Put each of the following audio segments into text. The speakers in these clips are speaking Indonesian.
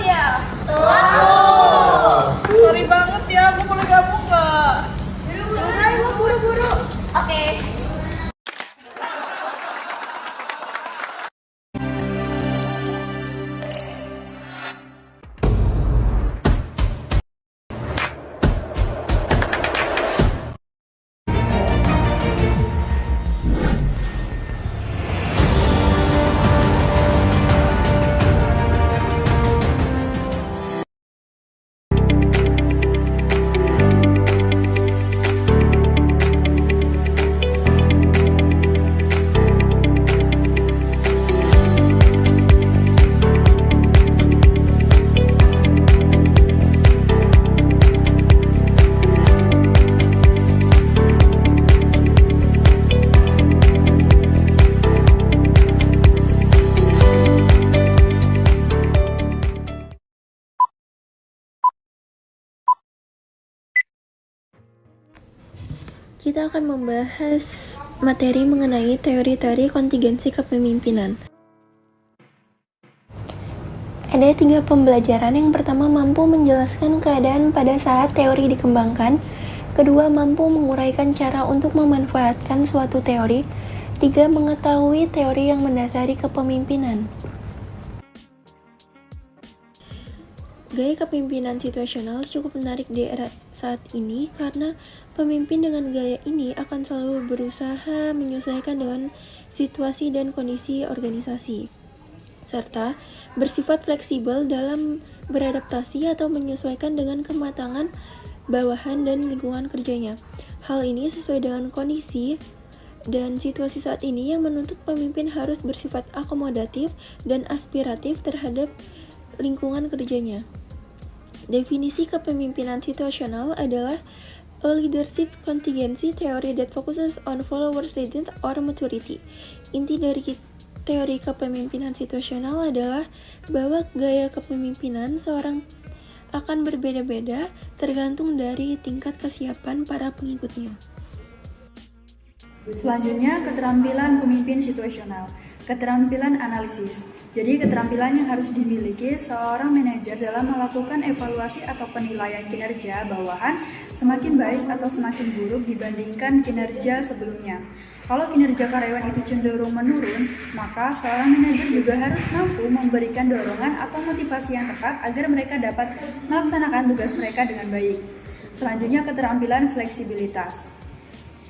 ya? Sorry banget ya, aku boleh gabung nggak? Buru-buru. Oke. Kita akan membahas materi mengenai teori-teori kontingensi kepemimpinan. Ada 3 pembelajaran. Yang pertama, mampu menjelaskan keadaan pada saat teori dikembangkan. Kedua, mampu menguraikan cara untuk memanfaatkan suatu teori. 3, mengetahui teori yang mendasari kepemimpinan. Gaya kepemimpinan situasional cukup menarik di era saat ini karena pemimpin dengan gaya ini akan selalu berusaha menyesuaikan dengan situasi dan kondisi organisasi, serta bersifat fleksibel dalam beradaptasi atau menyesuaikan dengan kematangan bawahan dan lingkungan kerjanya. Hal ini sesuai dengan kondisi dan situasi saat ini yang menuntut pemimpin harus bersifat akomodatif dan aspiratif terhadap lingkungan kerjanya. Definisi kepemimpinan situasional adalah a leadership contingency theory that focuses on followers' readiness or maturity. Inti dari teori kepemimpinan situasional adalah bahwa gaya kepemimpinan seorang akan berbeda-beda tergantung dari tingkat kesiapan para pengikutnya. Selanjutnya, keterampilan pemimpin situasional. Keterampilan analisis. Jadi, keterampilan yang harus dimiliki seorang manajer dalam melakukan evaluasi atau penilaian kinerja bawahan semakin baik atau semakin buruk dibandingkan kinerja sebelumnya. Kalau kinerja karyawan itu cenderung menurun, maka seorang manajer juga harus mampu memberikan dorongan atau motivasi yang tepat agar mereka dapat melaksanakan tugas mereka dengan baik. Selanjutnya, keterampilan fleksibilitas.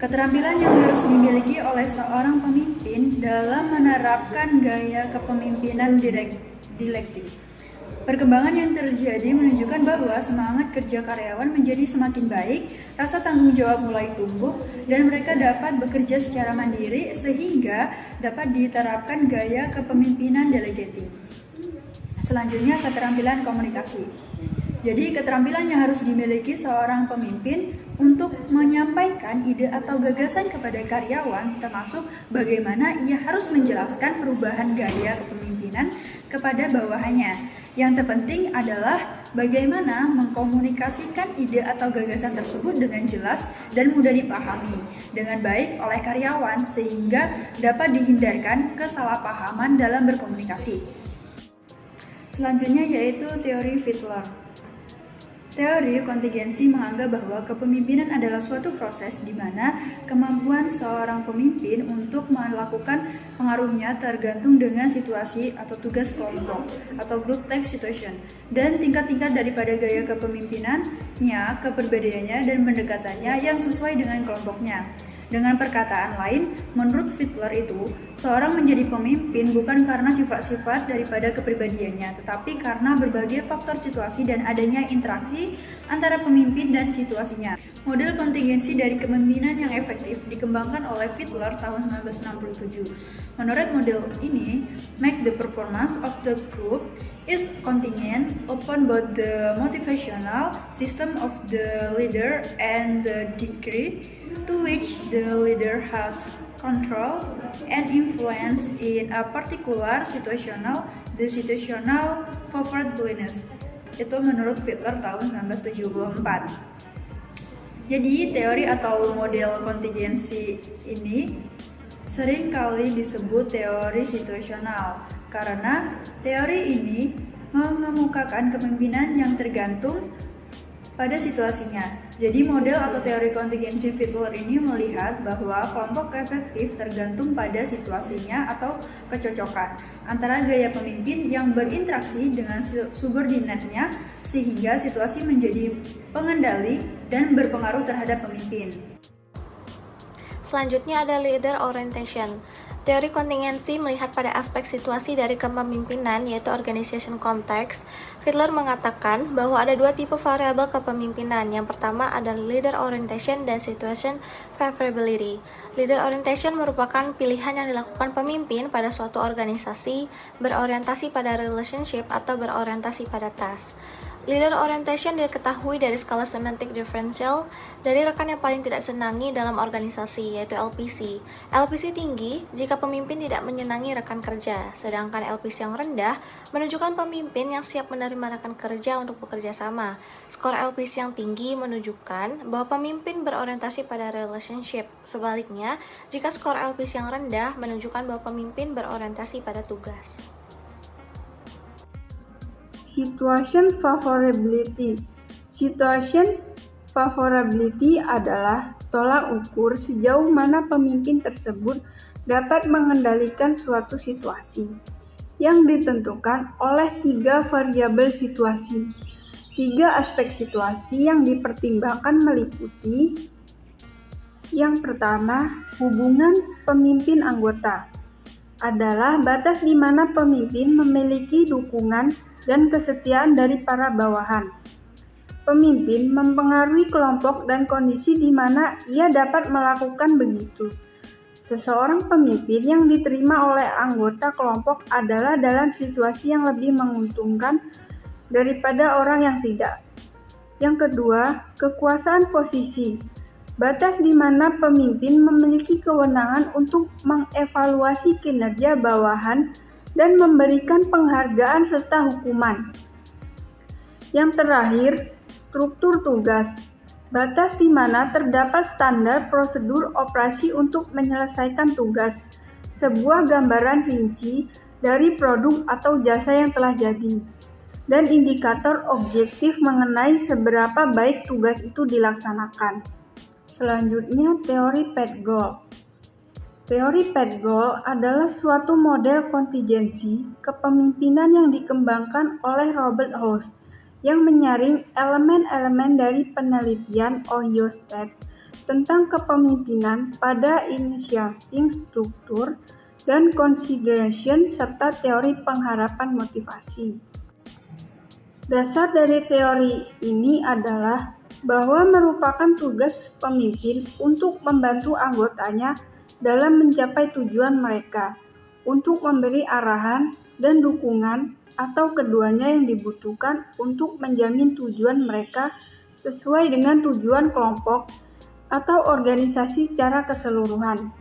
Keterampilan yang harus dimiliki oleh seorang pemimpin dalam menerapkan gaya kepemimpinan dialektik. Perkembangan yang terjadi menunjukkan bahwa semangat kerja karyawan menjadi semakin baik, rasa tanggung jawab mulai tumbuh, dan mereka dapat bekerja secara mandiri sehingga dapat diterapkan gaya kepemimpinan delegating. Selanjutnya, keterampilan komunikasi. Jadi, keterampilan yang harus dimiliki seorang pemimpin untuk menyampaikan ide atau gagasan kepada karyawan, termasuk bagaimana ia harus menjelaskan perubahan gaya kepemimpinan kepada bawahannya. Yang terpenting adalah bagaimana mengkomunikasikan ide atau gagasan tersebut dengan jelas dan mudah dipahami dengan baik oleh karyawan sehingga dapat dihindarkan kesalahpahaman dalam berkomunikasi. Selanjutnya yaitu teori Fiedler. Teori kontingensi menganggap bahwa kepemimpinan adalah suatu proses di mana kemampuan seorang pemimpin untuk melakukan pengaruhnya tergantung dengan situasi atau tugas kelompok atau group task situation dan tingkat-tingkat daripada gaya kepemimpinannya, kepribadiannya, dan pendekatannya yang sesuai dengan kelompoknya. Dengan perkataan lain, menurut Fiedler itu, seorang menjadi pemimpin bukan karena sifat-sifat daripada kepribadiannya, tetapi karena berbagai faktor situasi dan adanya interaksi antara pemimpin dan situasinya. Model kontingensi dari kepemimpinan yang efektif dikembangkan oleh Fiedler tahun 1967. Menurut model ini, make the performance of the group is contingent upon both the motivational system of the leader and the degree to which the leader has control and influence in a particular the situational comfortableness. Itu menurut Fiedler tahun 1974. Jadi teori atau model kontingensi ini sering kali disebut teori situasional karena teori ini mengemukakan kepemimpinan yang tergantung pada situasinya. Jadi model atau teori kontingensi Fiedler ini melihat bahwa kelompok efektif tergantung pada situasinya atau kecocokan antara gaya pemimpin yang berinteraksi dengan subordinatnya sehingga situasi menjadi pengendali dan berpengaruh terhadap pemimpin. Selanjutnya ada leader orientation. Teori kontingensi melihat pada aspek situasi dari kepemimpinan, yaitu organization context. Fiedler mengatakan bahwa ada dua tipe variabel kepemimpinan. Yang pertama adalah leader orientation dan situation favorability. Leader orientation merupakan pilihan yang dilakukan pemimpin pada suatu organisasi, berorientasi pada relationship atau berorientasi pada task. Leader orientation diketahui dari skala semantic differential dari rekan yang paling tidak senangi dalam organisasi, yaitu LPC. LPC tinggi jika pemimpin tidak menyenangi rekan kerja, sedangkan LPC yang rendah menunjukkan pemimpin yang siap menerima rekan kerja untuk bekerja sama. Skor LPC yang tinggi menunjukkan bahwa pemimpin berorientasi pada relationship. Sebaliknya, jika skor LPC yang rendah menunjukkan bahwa pemimpin berorientasi pada tugas. Situation favorability. Situation favorability adalah tolak ukur sejauh mana pemimpin tersebut dapat mengendalikan suatu situasi yang ditentukan oleh 3 variabel situasi. 3 aspek situasi yang dipertimbangkan meliputi: yang pertama, hubungan pemimpin anggota adalah batas di mana pemimpin memiliki dukungan dan kesetiaan dari para bawahan. Pemimpin mempengaruhi kelompok dan kondisi di mana ia dapat melakukan begitu. Seseorang pemimpin yang diterima oleh anggota kelompok adalah dalam situasi yang lebih menguntungkan daripada orang yang tidak. Yang kedua, kekuasaan posisi. Batas di mana pemimpin memiliki kewenangan untuk mengevaluasi kinerja bawahan dan memberikan penghargaan serta hukuman. Yang terakhir, struktur tugas. Batas di mana terdapat standar prosedur operasi untuk menyelesaikan tugas, sebuah gambaran rinci dari produk atau jasa yang telah jadi, dan indikator objektif mengenai seberapa baik tugas itu dilaksanakan. Selanjutnya, teori Paet-Gold. Teori Paet-Gold adalah suatu model kontingensi kepemimpinan yang dikembangkan oleh Robert House yang menyaring elemen-elemen dari penelitian Ohio State tentang kepemimpinan pada initiating struktur dan consideration serta teori pengharapan motivasi. Dasar dari teori ini adalah bahwa merupakan tugas pemimpin untuk membantu anggotanya dalam mencapai tujuan mereka, untuk memberi arahan dan dukungan atau keduanya yang dibutuhkan untuk menjamin tujuan mereka sesuai dengan tujuan kelompok atau organisasi secara keseluruhan.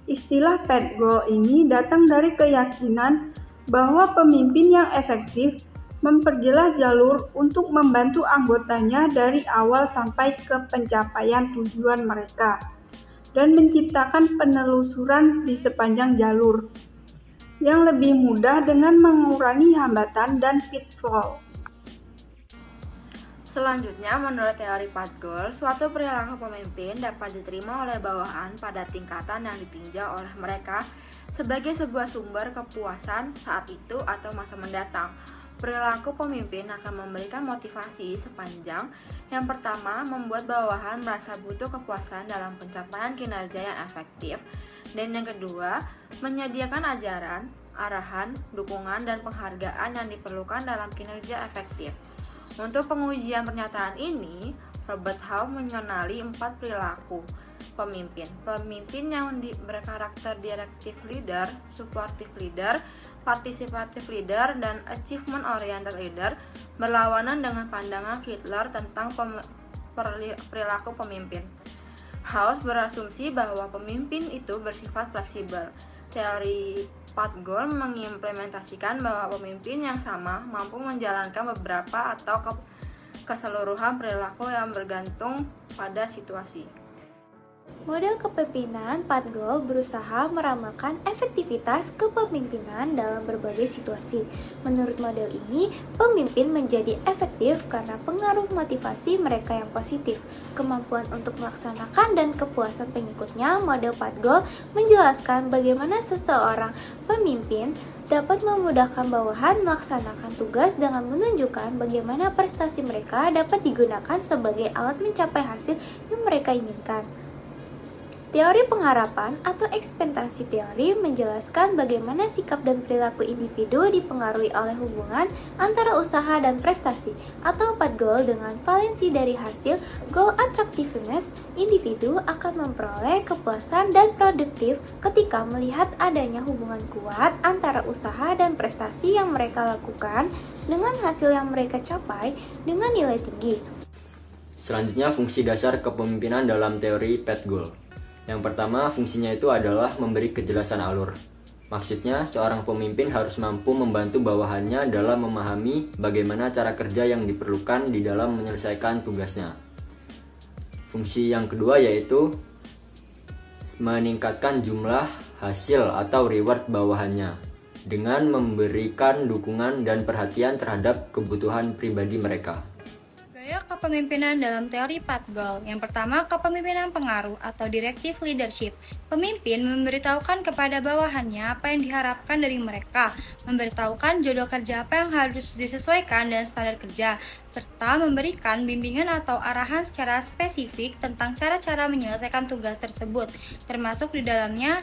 Istilah Paet-Gold ini datang dari keyakinan bahwa pemimpin yang efektif memperjelas jalur untuk membantu anggotanya dari awal sampai ke pencapaian tujuan mereka, dan menciptakan penelusuran di sepanjang jalur yang lebih mudah dengan mengurangi hambatan dan pitfall. Selanjutnya, menurut teori Paet-Gold, suatu perilaku pemimpin dapat diterima oleh bawahan pada tingkatan yang ditinjau oleh mereka sebagai sebuah sumber kepuasan saat itu atau masa mendatang. Perilaku pemimpin akan memberikan motivasi sepanjang yang pertama, membuat bawahan merasa butuh kepuasan dalam pencapaian kinerja yang efektif, dan yang kedua, menyediakan ajaran, arahan, dukungan, dan penghargaan yang diperlukan dalam kinerja efektif. Untuk pengujian pernyataan ini, Robert Howe mengenali 4 perilaku pemimpin. Pemimpin yang berkarakter directive leader, supportive leader, participative leader, dan achievement oriented leader berlawanan dengan pandangan Fiedler tentang perilaku pemimpin. House berasumsi bahwa pemimpin itu bersifat fleksibel. Teori Paet-Gold mengimplementasikan bahwa pemimpin yang sama mampu menjalankan beberapa atau keseluruhan perilaku yang bergantung pada situasi. Model kepemimpinan 4 Goal berusaha meramalkan efektivitas kepemimpinan dalam berbagai situasi. Menurut model ini, pemimpin menjadi efektif karena pengaruh motivasi mereka yang positif, kemampuan untuk melaksanakan dan kepuasan pengikutnya. Model 4 Goal menjelaskan bagaimana seseorang pemimpin dapat memudahkan bawahan melaksanakan tugas dengan menunjukkan bagaimana prestasi mereka dapat digunakan sebagai alat mencapai hasil yang mereka inginkan. Teori pengharapan atau ekspektasi teori menjelaskan bagaimana sikap dan perilaku individu dipengaruhi oleh hubungan antara usaha dan prestasi atau 4 goal dengan valensi dari hasil goal attractiveness. Individu akan memperoleh kepuasan dan produktif ketika melihat adanya hubungan kuat antara usaha dan prestasi yang mereka lakukan dengan hasil yang mereka capai dengan nilai tinggi. Selanjutnya, fungsi dasar kepemimpinan dalam teori PET Goal. Yang pertama, fungsinya itu adalah memberi kejelasan alur. Maksudnya, seorang pemimpin harus mampu membantu bawahannya dalam memahami bagaimana cara kerja yang diperlukan di dalam menyelesaikan tugasnya. Fungsi yang kedua yaitu meningkatkan jumlah hasil atau reward bawahannya dengan memberikan dukungan dan perhatian terhadap kebutuhan pribadi mereka. Gaya kepemimpinan dalam teori 4 Goal. Yang pertama, kepemimpinan pengaruh atau directive leadership. Pemimpin memberitahukan kepada bawahannya apa yang diharapkan dari mereka, memberitahukan jadwal kerja apa yang harus disesuaikan dan standar kerja, serta memberikan bimbingan atau arahan secara spesifik tentang cara-cara menyelesaikan tugas tersebut, termasuk di dalamnya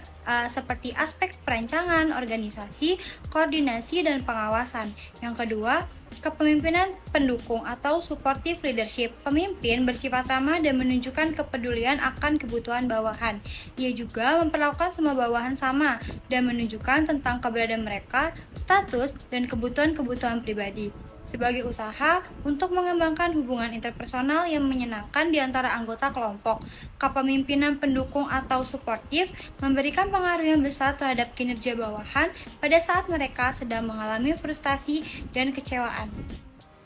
seperti aspek perancangan, organisasi, koordinasi, dan pengawasan. Yang kedua, kepemimpinan pendukung atau supportive leadership. Pemimpin bersifat ramah dan menunjukkan kepedulian akan kebutuhan bawahan. Ia juga memperlakukan semua bawahan sama dan menunjukkan tentang keberadaan mereka, status, dan kebutuhan-kebutuhan pribadi. Sebagai usaha untuk mengembangkan hubungan interpersonal yang menyenangkan di antara anggota kelompok, kepemimpinan pendukung atau suportif memberikan pengaruh yang besar terhadap kinerja bawahan pada saat mereka sedang mengalami frustasi dan kecewaan.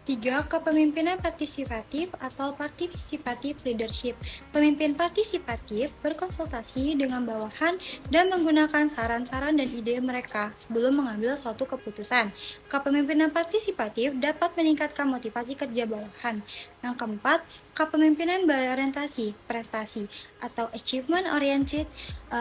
3. Kepemimpinan partisipatif atau participative leadership. Pemimpin partisipatif berkonsultasi dengan bawahan dan menggunakan saran-saran dan ide mereka sebelum mengambil suatu keputusan. Kepemimpinan partisipatif dapat meningkatkan motivasi kerja bawahan. Yang keempat, kepemimpinan berorientasi prestasi atau achievement oriented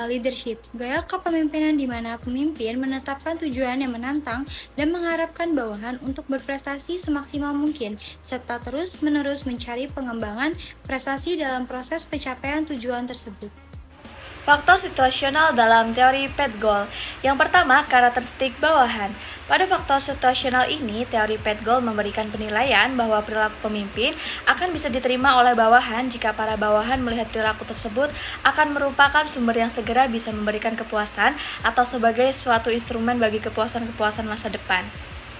leadership. Gaya kepemimpinan di mana pemimpin menetapkan tujuan yang menantang dan mengharapkan bawahan untuk berprestasi semaksimal mungkin, serta terus-menerus mencari pengembangan prestasi dalam proses pencapaian tujuan tersebut. Faktor situasional dalam teori PET Goal. Yang pertama, karakteristik bawahan. Pada faktor situasional ini, teori PET Goal memberikan penilaian bahwa perilaku pemimpin akan bisa diterima oleh bawahan jika para bawahan melihat perilaku tersebut akan merupakan sumber yang segera bisa memberikan kepuasan atau sebagai suatu instrumen bagi kepuasan-kepuasan masa depan.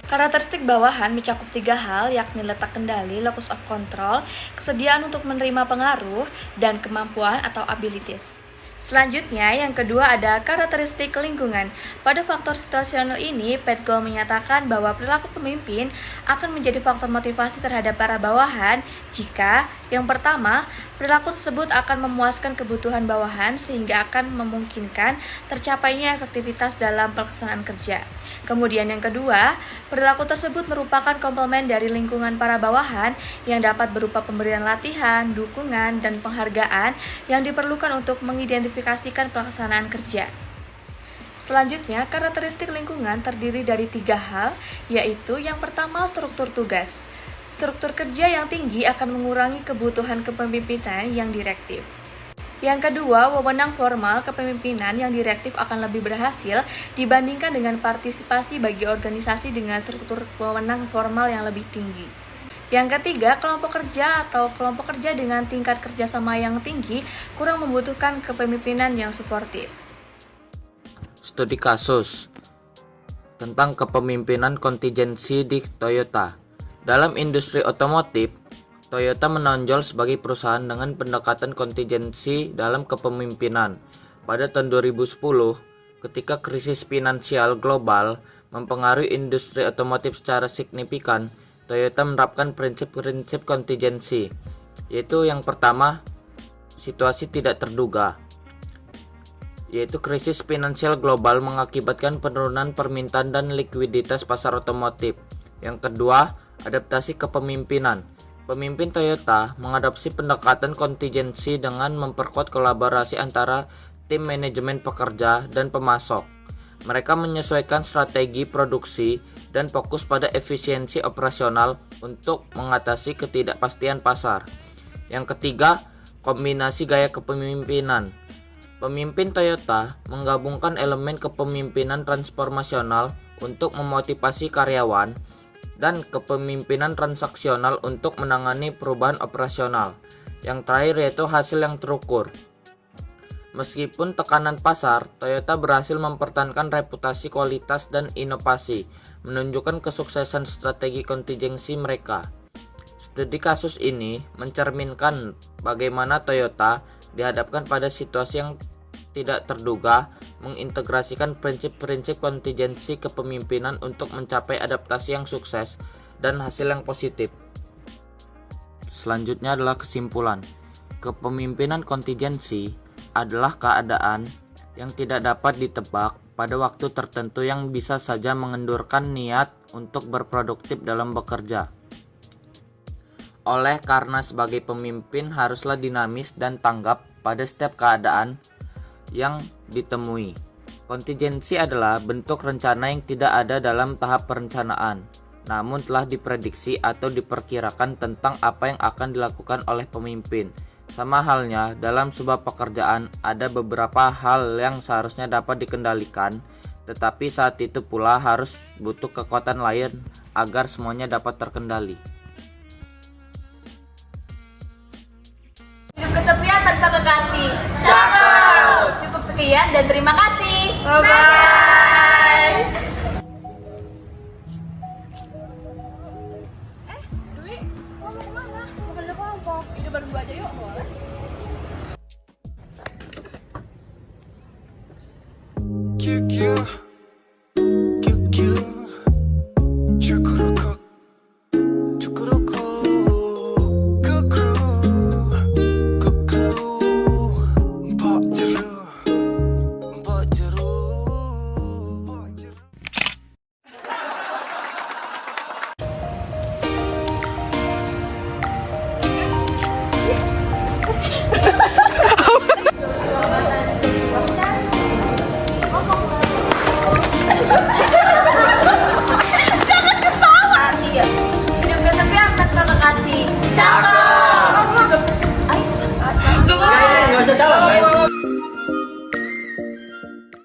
Karakteristik bawahan mencakup 3 hal, yakni letak kendali, locus of control, kesediaan untuk menerima pengaruh, dan kemampuan atau abilities. Selanjutnya, yang kedua ada karakteristik lingkungan. Pada faktor situasional ini, PET Goal menyatakan bahwa perilaku pemimpin akan menjadi faktor motivasi terhadap para bawahan jika, yang pertama, perilaku tersebut akan memuaskan kebutuhan bawahan sehingga akan memungkinkan tercapainya efektivitas dalam pelaksanaan kerja. Kemudian yang kedua, perilaku tersebut merupakan komplement dari lingkungan para bawahan yang dapat berupa pemberian latihan, dukungan, dan penghargaan yang diperlukan untuk mengidentifikasikan pelaksanaan kerja. Selanjutnya, karakteristik lingkungan terdiri dari 3 hal, yaitu yang pertama struktur tugas. Struktur kerja yang tinggi akan mengurangi kebutuhan kepemimpinan yang direktif. Yang kedua, wewenang formal kepemimpinan yang direktif akan lebih berhasil dibandingkan dengan partisipasi bagi organisasi dengan struktur wewenang formal yang lebih tinggi. Yang ketiga, kelompok kerja atau kelompok kerja dengan tingkat kerjasama yang tinggi kurang membutuhkan kepemimpinan yang suportif. Studi kasus tentang kepemimpinan kontingensi di Toyota. Dalam industri otomotif, Toyota menonjol sebagai perusahaan dengan pendekatan kontingensi dalam kepemimpinan. Pada tahun 2010, ketika krisis finansial global mempengaruhi industri otomotif secara signifikan, Toyota menerapkan prinsip-prinsip kontingensi, yaitu yang pertama, situasi tidak terduga, yaitu krisis finansial global mengakibatkan penurunan permintaan dan likuiditas pasar otomotif. Yang kedua, adaptasi kepemimpinan. Pemimpin Toyota mengadopsi pendekatan kontingensi dengan memperkuat kolaborasi antara tim manajemen pekerja dan pemasok. Mereka menyesuaikan strategi produksi dan fokus pada efisiensi operasional untuk mengatasi ketidakpastian pasar. Yang ketiga, kombinasi gaya kepemimpinan. Pemimpin Toyota menggabungkan elemen kepemimpinan transformasional untuk memotivasi karyawan dan kepemimpinan transaksional untuk menangani perubahan operasional. Yang terakhir yaitu hasil yang terukur. Meskipun tekanan pasar, Toyota berhasil mempertahankan reputasi kualitas dan inovasi, menunjukkan kesuksesan strategi kontingensi mereka. Studi kasus ini mencerminkan bagaimana Toyota dihadapkan pada situasi yang tidak terduga, mengintegrasikan prinsip-prinsip kontingensi kepemimpinan untuk mencapai adaptasi yang sukses dan hasil yang positif. Selanjutnya adalah kesimpulan. Kepemimpinan kontingensi adalah keadaan yang tidak dapat ditebak pada waktu tertentu yang bisa saja mengendurkan niat untuk berproduktif dalam bekerja. Oleh karena sebagai pemimpin haruslah dinamis dan tanggap pada setiap keadaan yang ditemui. Kontingensi adalah bentuk rencana yang tidak ada dalam tahap perencanaan, namun telah diprediksi atau diperkirakan tentang apa yang akan dilakukan oleh pemimpin. Sama halnya, dalam sebuah pekerjaan ada beberapa hal yang seharusnya dapat dikendalikan, tetapi saat itu pula harus butuh kekuatan lain agar semuanya dapat terkendali. Hidup kesepian tanpa kekasih. Cakep. Cukup sekian dan terima kasih. Bye-bye.